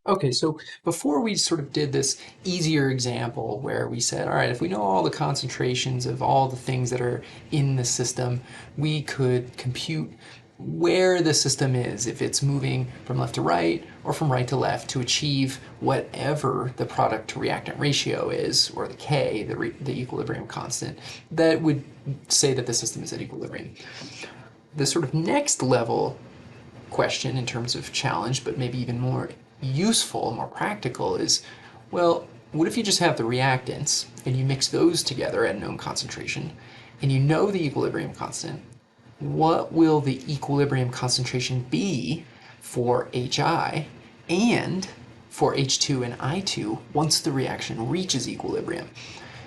Okay, so before we sort of did this easier example where we said, all right, if we know all the concentrations of all the things that are in the system, we could compute where the system is, if it's moving from left to right or from right to left to achieve whatever the product to reactant ratio is, or the K, the equilibrium constant, that would say that the system is at equilibrium. The sort of next level question in terms of challenge, but maybe even more useful, more practical, is, well, what if you just have the reactants and you mix those together at a known concentration and you know the equilibrium constant? What will the equilibrium concentration be for HI and for H2 and I2 once the reaction reaches equilibrium?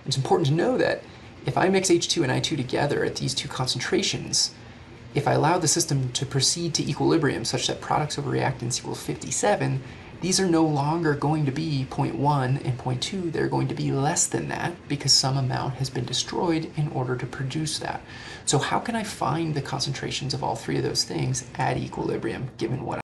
It's important to know that if I mix H2 and I2 together at these two concentrations, if I allow the system to proceed to equilibrium such that products over reactants equals 57, these are no longer going to be zero point 0.1 and zero point 0.2, they're going to be less than that because some amount has been destroyed in order to produce that. So how can I find the concentrations of all three of those things at equilibrium given what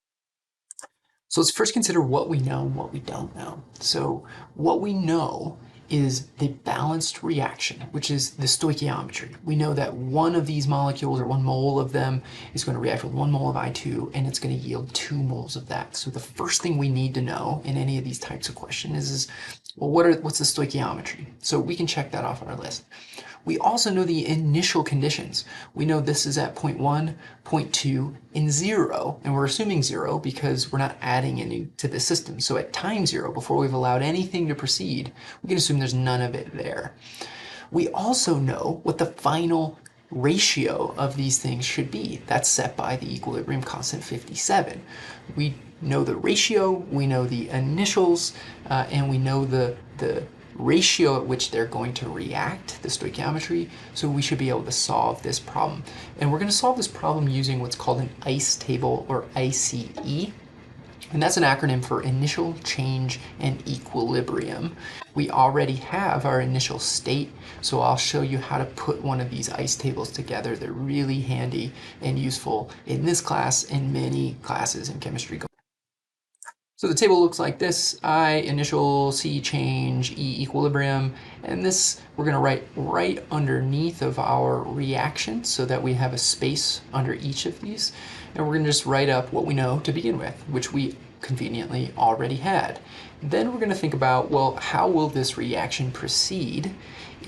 so let's first consider what we know and what we don't know. So what we know is the balanced reaction, which is the stoichiometry. We know that one of these molecules, or 1 mole of them, is going to react with 1 mole of I2, and it's going to yield 2 moles of that. So the first thing we need to know in any of these types of questions is well, what's the stoichiometry? So we can check that off on our list. We also know the initial conditions. We know this is at 0 0.1, 0 0.2, and 0, and we're assuming 0 because we're not adding any to the system. So at time 0, before we've allowed anything to proceed, we can assume there's none of it there. We also know what the final ratio of these things should be. That's set by the equilibrium constant 57. We know the ratio, we know the initials, and we know the ratio at which they're going to react, the stoichiometry, so we should be able to solve this problem. And we're going to solve this problem using what's called an ICE table, or ICE. And that's an acronym for initial, change, and equilibrium. We already have our initial state, so I'll show you how to put one of these ICE tables together. They're really handy and useful in this class and many classes in chemistry. So the table looks like this: I initial, C change, E equilibrium, and this we're going to write right underneath of our reaction so that we have a space under each of these. And we're going to just write up what we know to begin with, which we conveniently already had. Then we're going to think about, well, how will this reaction proceed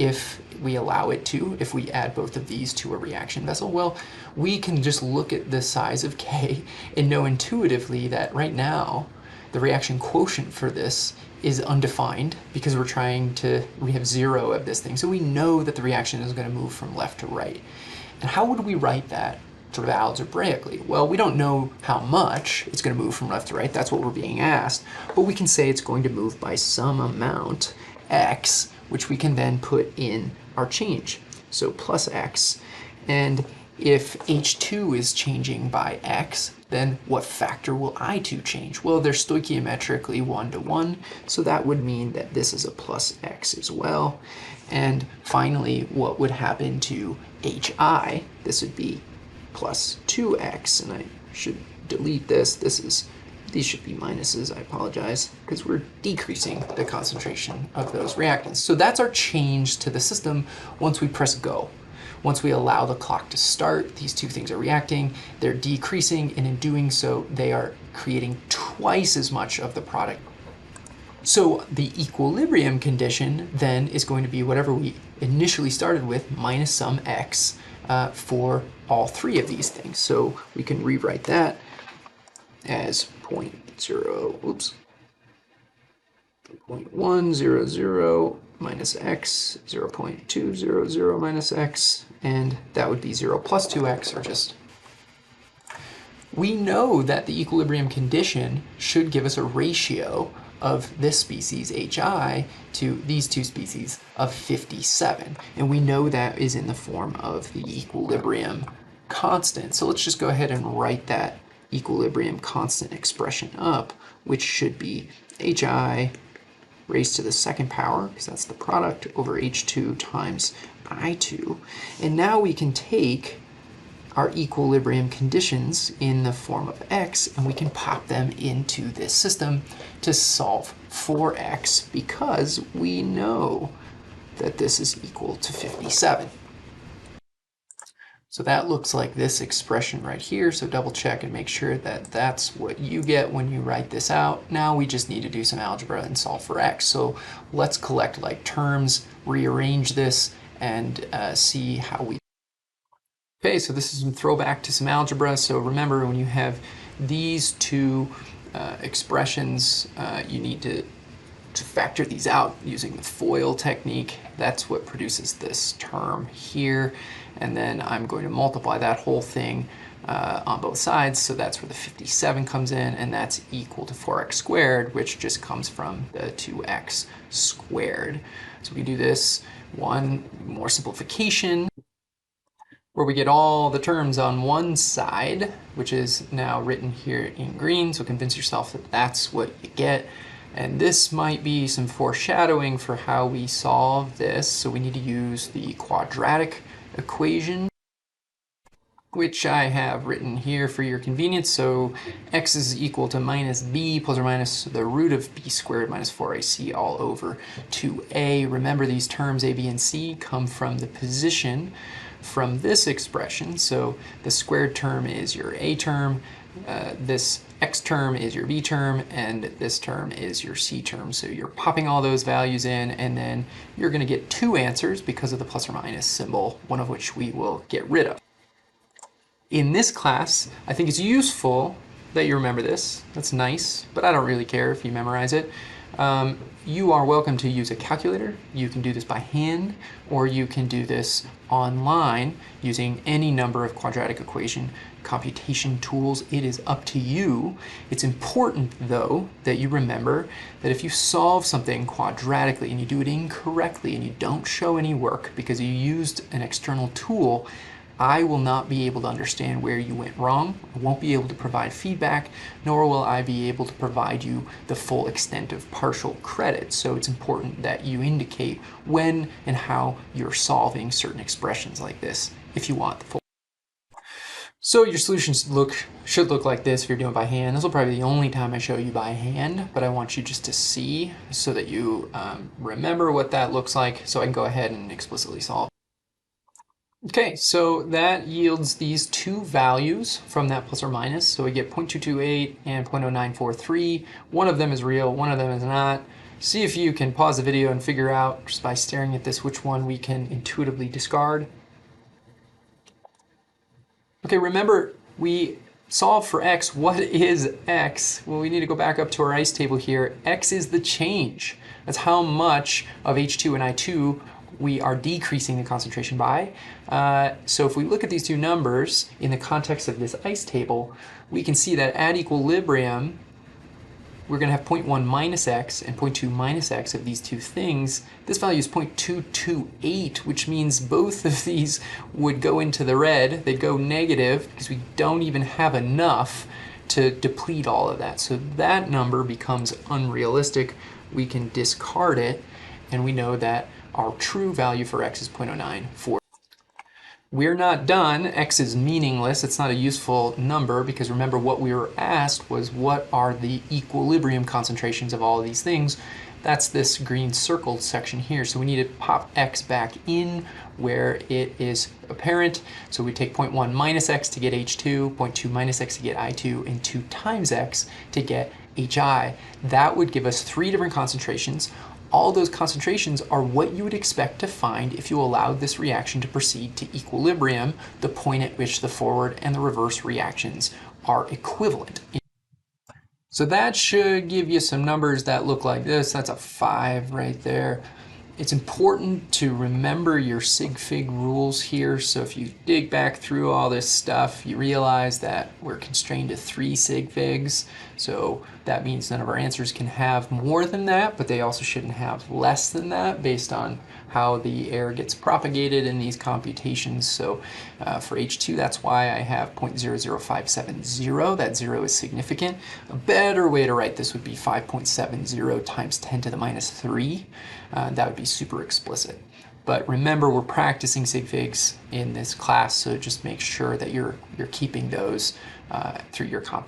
if we allow it to, if we add both of these to a reaction vessel? Well, we can just look at the size of K and know intuitively that right now the reaction quotient for this is undefined because we have 0 of this thing. So we know that the reaction is going to move from left to right. And how would we write that sort of algebraically? Well, we don't know how much it's going to move from left to right. That's what we're being asked. But we can say it's going to move by some amount, x, which we can then put in our change. So plus x. And if H2 is changing by x, then what factor will I2 change? Well, they're stoichiometrically 1 to 1, so that would mean that this is a plus x as well. And finally, what would happen to HI? This would be plus 2x, and I should delete this. These should be minuses, I apologize, because we're decreasing the concentration of those reactants. So that's our change to the system once we press go. Once we allow the clock to start, these two things are reacting, they're decreasing, and in doing so, they are creating twice as much of the product. So the equilibrium condition then is going to be whatever we initially started with minus some x for all three of these things. So we can rewrite that as 0.100 minus x, 0.200 minus x, and that would be 0 plus 2x, or just... We know that the equilibrium condition should give us a ratio of this species, HI, to these two species of 57. And we know that is in the form of the equilibrium constant. So let's just go ahead and write that equilibrium constant expression up, which should be HI raised to the second power, because that's the product, over H2 times I2. And now we can take our equilibrium conditions in the form of x, and we can pop them into this system to solve for x because we know that this is equal to 57. So that looks like this expression right here, so double check and make sure that that's what you get when you write this out. Now we just need to do some algebra and solve for x. So let's collect like terms, rearrange this, and see how we... Okay, so this is some throwback to some algebra. So remember, when you have these two expressions, you need to factor these out using the FOIL technique. That's what produces this term here. And then I'm going to multiply that whole thing on both sides. So that's where the 57 comes in, and that's equal to 4x squared, which just comes from the 2x squared. So we do this one more simplification, where we get all the terms on one side, which is now written here in green. So convince yourself that that's what you get. And this might be some foreshadowing for how we solve this. So we need to use the quadratic equation, which I have written here for your convenience. So x is equal to minus b plus or minus the root of b squared minus 4ac all over 2a. Remember, these terms a, b, and c come from the position from this expression. So the squared term is your a term, this x term is your b term, and this term is your c term. So you're popping all those values in, and then you're going to get two answers because of the plus or minus symbol, one of which we will get rid of. In this class, I think it's useful that you remember this. That's nice, but I don't really care if you memorize it. You are welcome to use a calculator. You can do this by hand, or you can do this online using any number of quadratic equation computation tools. It is up to you. It's important, though, that you remember that if you solve something quadratically and you do it incorrectly and you don't show any work because you used an external tool, I will not be able to understand where you went wrong. I won't be able to provide feedback, nor will I be able to provide you the full extent of partial credit. So it's important that you indicate when and how you're solving certain expressions like this if you want the full. So your solutions should look like this if you're doing it by hand. This will probably be the only time I show you by hand, but I want you just to see so that you remember what that looks like, so I can go ahead and explicitly solve. Okay, so that yields these two values from that plus or minus. So we get 0.228 and 0.0943. One of them is real, one of them is not. See if you can pause the video and figure out, just by staring at this, which one we can intuitively discard. Okay, remember, we solve for x. What is x? Well, we need to go back up to our ice table here. X is the change. That's how much of H2 and I2 we are decreasing the concentration by. So if we look at these two numbers in the context of this ice table, we can see that at equilibrium, we're going to have 0.1 minus x and 0.2 minus x of these two things. This value is 0.228, which means both of these would go into the red. They'd go negative because we don't even have enough to deplete all of that. So that number becomes unrealistic. We can discard it, and we know that our true value for x is 0.09. We're not done. X is meaningless. It's not a useful number because remember what we were asked was what are the equilibrium concentrations of all of these things. That's this green circled section here. So we need to pop x back in where it is apparent. So we take 0.1 minus x to get H2, 0.2 minus x to get I2, and 2 times x to get HI. That would give us 3 different concentrations. All those concentrations are what you would expect to find if you allowed this reaction to proceed to equilibrium, the point at which the forward and the reverse reactions are equivalent. So that should give you some numbers that look like this. That's a 5 right there. It's important to remember your sig fig rules here. So if you dig back through all this stuff, you realize that we're constrained to 3 sig figs. So that means none of our answers can have more than that, but they also shouldn't have less than that based on how the air gets propagated in these computations. So for H2, that's why I have 0.00570. That 0 is significant. A better way to write this would be 5.70 times 10 to the minus 3. That would be super explicit. But remember, we're practicing sig figs in this class, so just make sure that you're keeping those through your comp.